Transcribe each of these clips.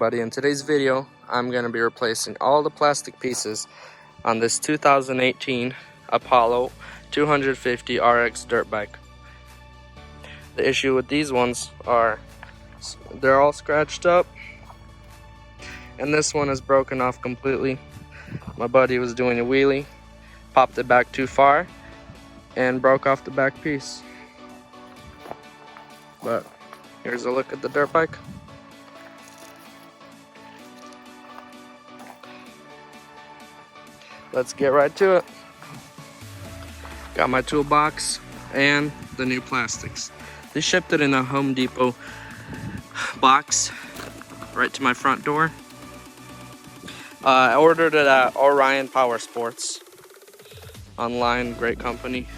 everybody. In today's video, I'm going to be replacing all the plastic pieces on this 2018 Apollo 250 RX dirt bike. The issue with these ones are they're all scratched up, and this one is broken off completely. My buddy was doing a wheelie, popped it back too far, and broke off the back piece. But here's a look at the dirt bike. Let's get right to it. Got my toolbox and the new plastics. They shipped it in a Home Depot box right to my front door. I ordered it at Orion Power Sports online, great company.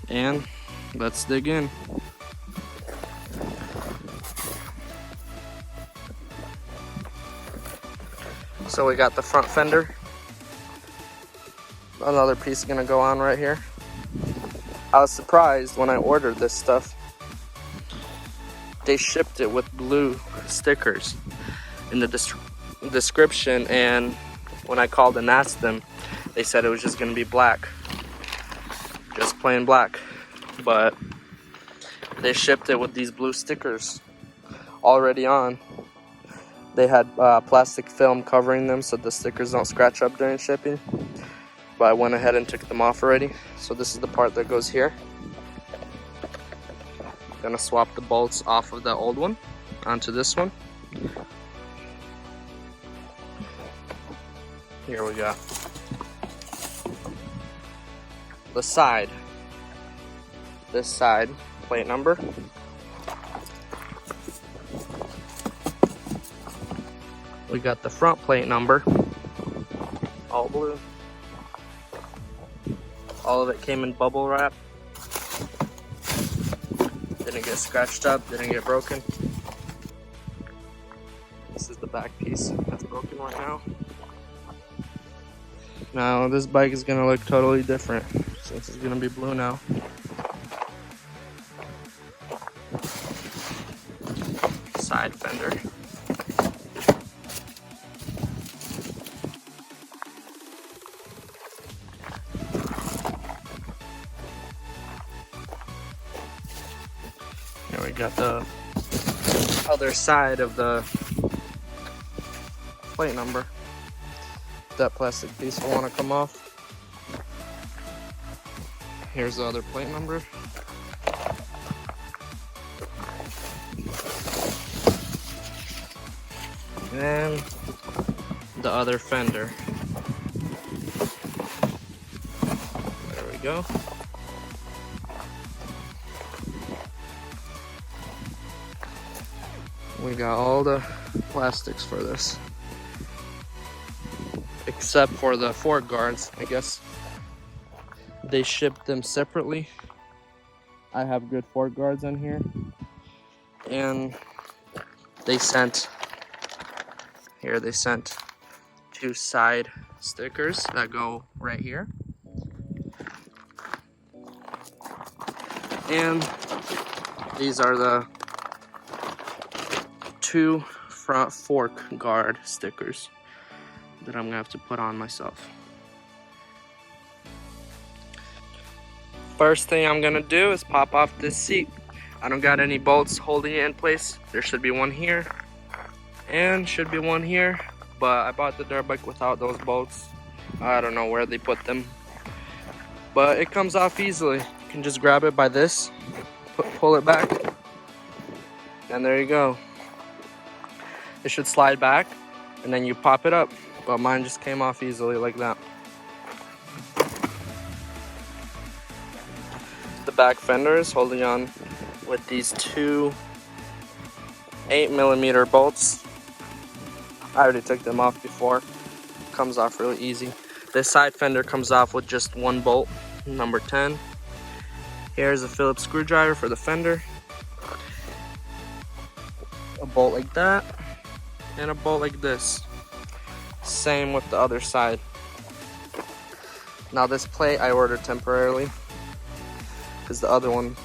And let's dig in. So we got the front fender. Another piece is gonna go on right here. I was surprised when I ordered this stuff. They shipped it with blue stickers in the description, and when I called and asked them, they said it was just gonna be black, just plain black. But they shipped it with these blue stickers already on. They had plastic film covering them so the stickers don't scratch up during shipping. But I went ahead and took them off already. So this is the part that goes here. Gonna swap the bolts off of the old one onto this one. Here we go. The side. This side, plate number. We got the front plate number, all blue. All of it came in bubble wrap. Didn't get scratched up, didn't get broken. This is the back piece that's broken right now. Now this bike is gonna look totally different since it's gonna be blue now. Side fender. Here we got the other side of the plate number. That plastic piece will want to come off. Here's the other plate number. And the other fender. There we go. We got all the plastics for this, except for the fork guards. I guess they shipped them separately. I have good fork guards on here, and they sent two side stickers that go right here, and these are the two front fork guard stickers that I'm gonna have to put on myself. First thing I'm gonna do is pop off this seat. I don't got any bolts holding it in place. There should be one here and should be one here, but I bought the dirt bike without those bolts. I don't know where they put them, but it comes off easily. You can just grab it by this, pull it back, and there you go. It should slide back, and then you pop it up, but mine just came off easily like that. The back fender is holding on with these two 8mm bolts. I already took them off before. Comes off really easy. This side fender comes off with just one bolt, number 10. Here's a Phillips screwdriver for the fender. A bolt like that. And a bolt like this. Same with the other side. Now this plate I ordered temporarily because the other one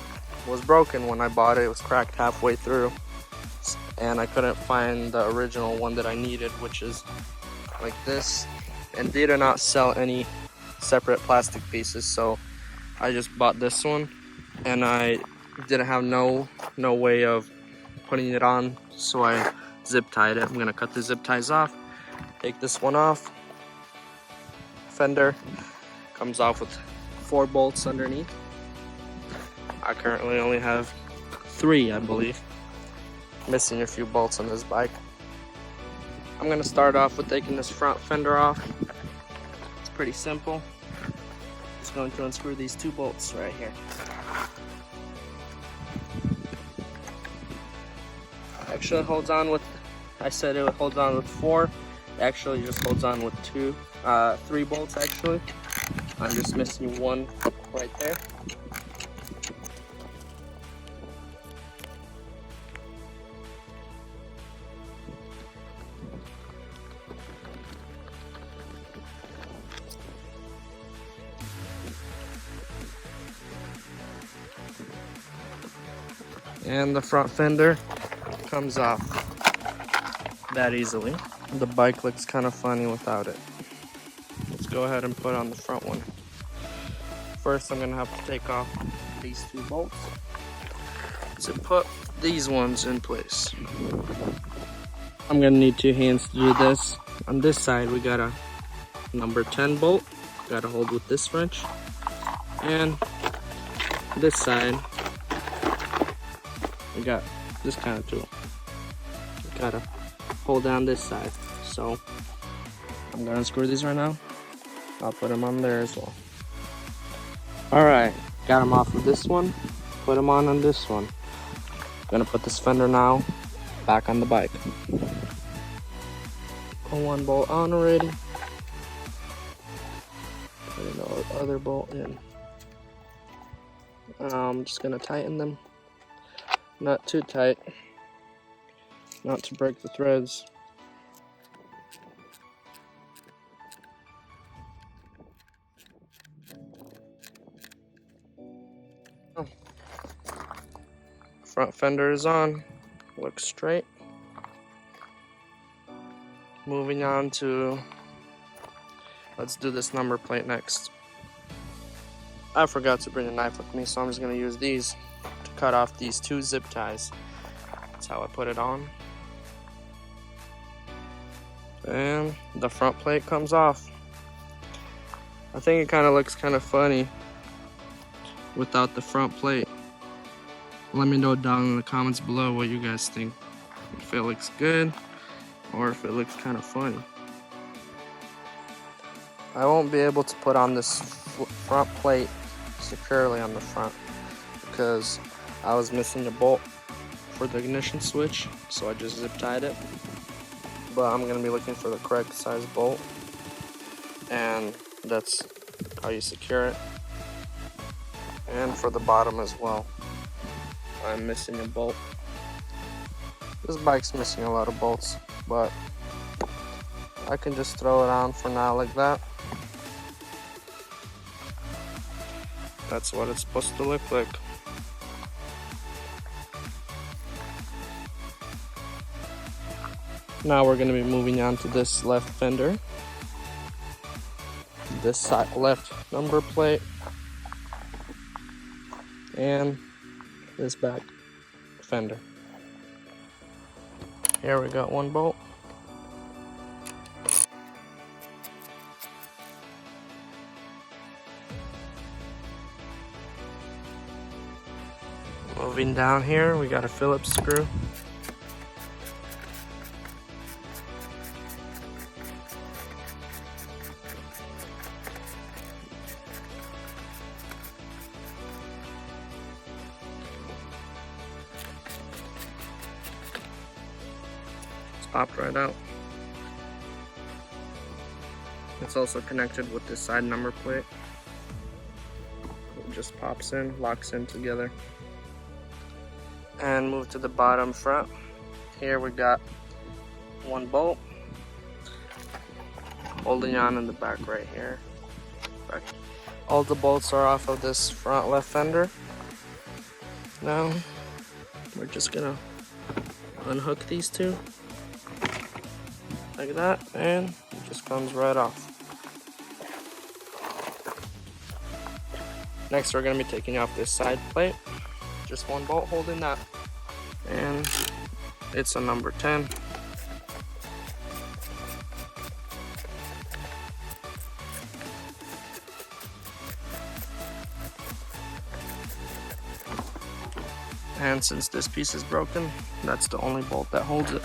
was broken when I bought it. It was cracked halfway through. and I couldn't find the original one that I needed, which is like this, and they do not sell any separate plastic pieces, so I just bought this one, and I didn't have no way of putting it on, so I zip tied it. I'm gonna cut the zip ties off, take this one off. Fender comes off with 4 bolts underneath. I currently only have 3, I believe. Missing a few bolts on this bike. I'm gonna start off with taking this front fender off. It's pretty simple. Just going to unscrew these 2 bolts right here. Actually, it holds on with, I said it holds on with 4. It actually just holds on with 3 bolts actually. I'm just missing 1 right there. And the front fender comes off that easily. The bike looks kind of funny without it. Let's go ahead and put on the front one. First, I'm gonna have to take off these 2 bolts to put these ones in place. I'm gonna need 2 hands to do this. On this side, we got a number 10 bolt. Gotta hold with this wrench. And this side, we got this kind of tool. We gotta hold down this side. So I'm gonna unscrew these right now. I'll put them on there as well. Alright, got them off of this one, put them on this one. Gonna put this fender now back on the bike. Put 1 bolt on already. Put the other bolt in. I'm just gonna tighten them. Not too tight, not to break the threads. Oh. Front fender is on, looks straight. Moving on to, let's do this number plate next. I forgot to bring a knife with me, so I'm just gonna use these to cut off these 2 zip ties. That's how I put it on. And the front plate comes off. I think it kind of looks kind of funny without the front plate. Let me know down in the comments below what you guys think. If it looks good or if it looks kind of funny. I won't be able to put on this front plate securely on the front because I was missing a bolt for the ignition switch, so I just zip tied it. But I'm gonna be looking for the correct size bolt, and that's how you secure it. And for the bottom as well, I'm missing a bolt. This bike's missing a lot of bolts, but I can just throw it on for now like that. That's what it's supposed to look like. Now we're going to be moving on to this left fender. This side left number plate. And this back fender. Here we got 1 bolt. Moving down here, we got a Phillips screw. It's popped right out. It's also connected with this side number plate. It just pops in, locks in together. And move to the bottom front. Here we got 1 bolt holding on in the back right here. All the bolts are off of this front left fender. Now we're just gonna unhook these two like that, and it just comes right off. Next, we're going to be taking off this side plate. Just one bolt holding that, and it's a number 10. And since this piece is broken, that's the only bolt that holds it.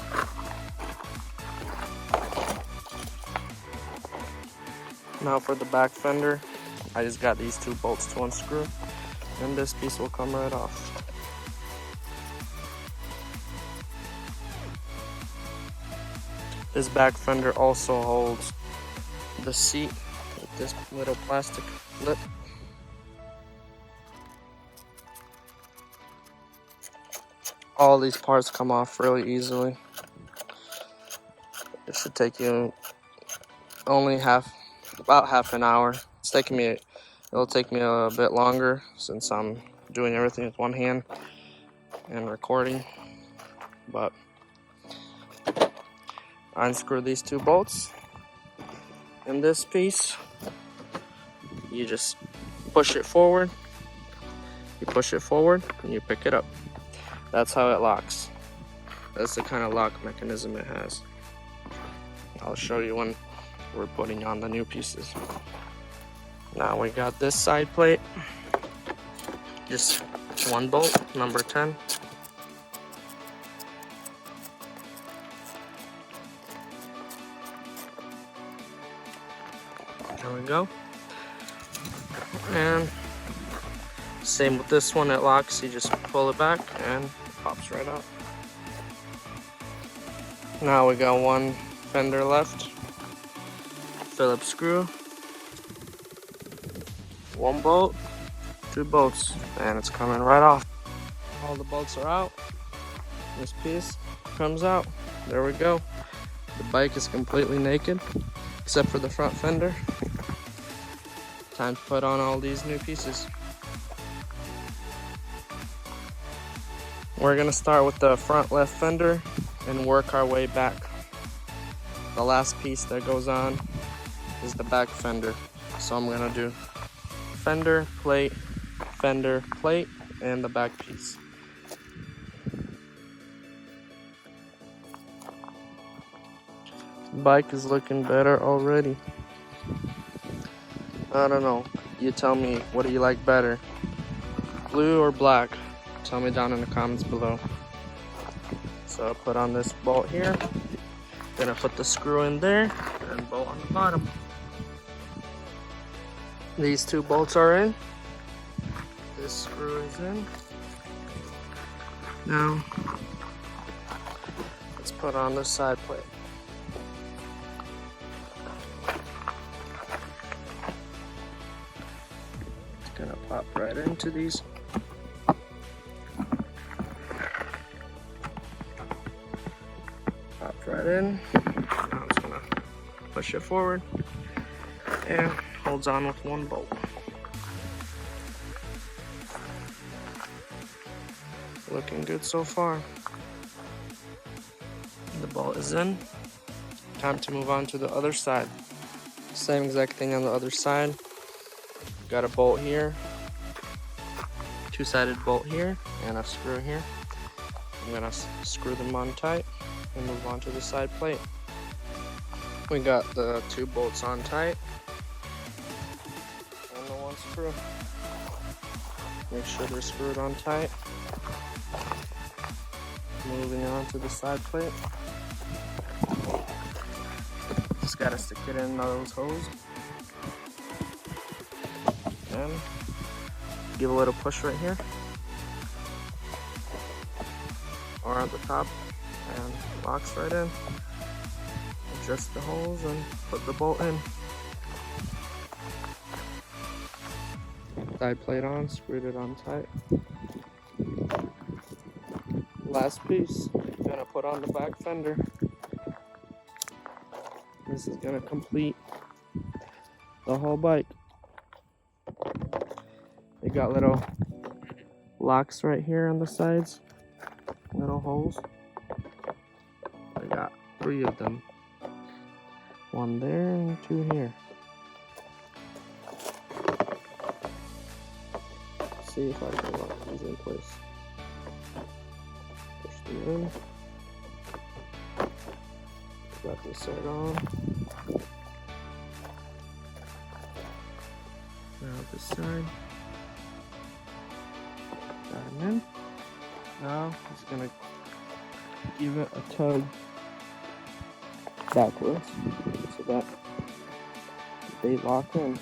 Now for the back fender, I just got these 2 bolts to unscrew, and this piece will come right off. This back fender also holds the seat with this little plastic lip. All these parts come off really easily. It should take you only about half an hour. It'll take me a bit longer since I'm doing everything with one hand and recording. But I unscrew these 2 bolts. And this piece, you just push it forward. You push it forward and you pick it up. That's how it locks. That's the kind of lock mechanism it has. I'll show you when we're putting on the new pieces. Now we got this side plate. Just 1 bolt, number 10. There we go. And same with this one, it locks. You just pull it back and it pops right out. Now we got 1 fender left. Phillips screw, 1 bolt, 2 bolts, and it's coming right off. All the bolts are out. This piece comes out. There we go. The bike is completely naked, except for the front fender. Time to put on all these new pieces. We're gonna start with the front left fender and work our way back. The last piece that goes on is the back fender. So I'm gonna do fender, plate, and the back piece. Bike is looking better already. I don't know. You tell me, what do you like better? Blue or black? Tell me down in the comments below. So I'll put on this bolt here. Gonna put the screw in there and bolt on the bottom. These 2 bolts are in. This screw is in. Now, let's put on the side plate. It's gonna pop right into these. Popped right in. Now I'm just gonna push it forward and holds on with 1 bolt. Looking good so far. The bolt is in. Time to move on to the other side. Same exact thing on the other side. Got a bolt here, 2-sided bolt here, and a screw here. I'm gonna screw them on tight and move on to the side plate. We got the 2 bolts on tight and the 1 screw. Make sure they're screwed on tight. Moving on to the side plate. Just gotta stick it in those holes and give a little push right here or at the top, and locks right in. Adjust the holes and put the bolt in. Side plate on, screwed it on tight. Last piece, gonna put on the back fender. This is gonna complete the whole bike. They got little locks right here on the sides, little holes. 3 of them. 1 there and 2 here. Let's see if I can lock these in place. Push them in. Got this side on. Now this side. Got him in. Now he's gonna give it a tug backwards so that they lock in.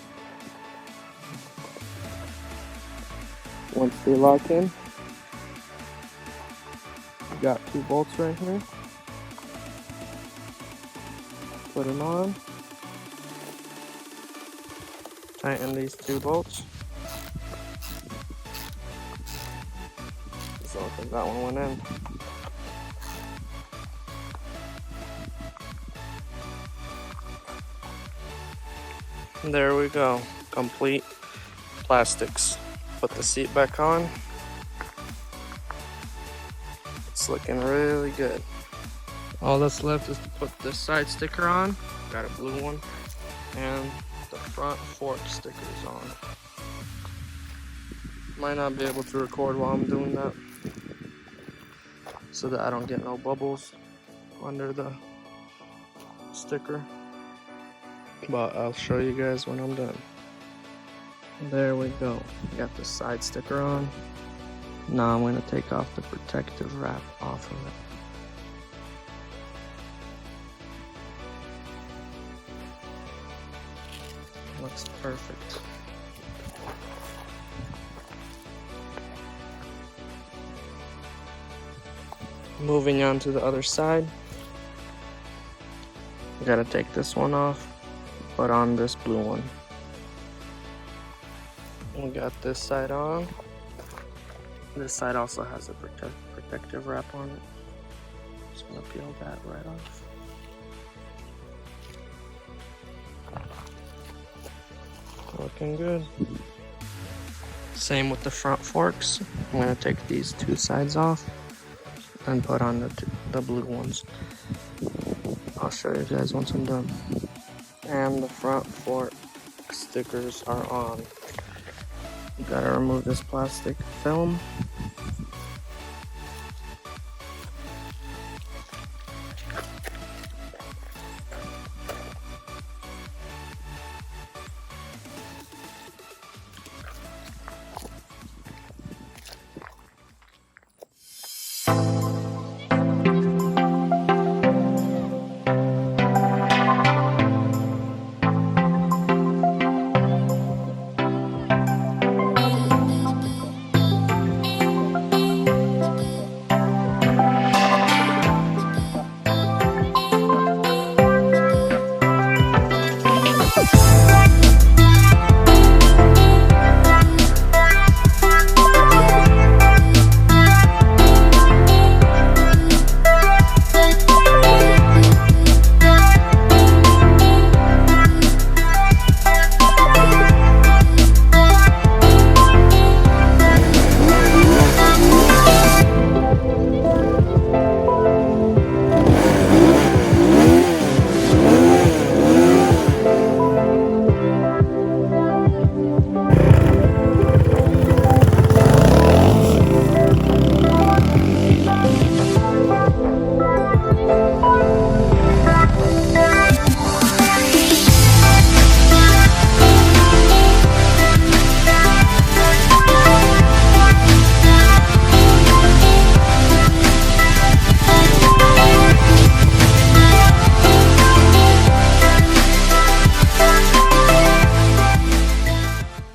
Once they lock in, we got 2 bolts right here. Put them on. Tighten these 2 bolts. So that one went in. And there we go. Complete plastics. Put the seat back on. It's looking really good. All that's left is to put this side sticker on. Got a blue one. And the front fork stickers on. Might not be able to record while I'm doing that, so that I don't get no bubbles under the sticker. But I'll show you guys when I'm done. There we go. Got the side sticker on. Now I'm going to take off the protective wrap off of it. Looks perfect. Moving on to the other side. You gotta take this one off, put on this blue one. We got this side on. This side also has a protective wrap on it. Just gonna peel that right off. Looking good. Same with the front forks. I'm gonna take these 2 sides off and put on the blue ones. I'll show you guys once I'm done. And the front fork stickers are on. You gotta remove this plastic film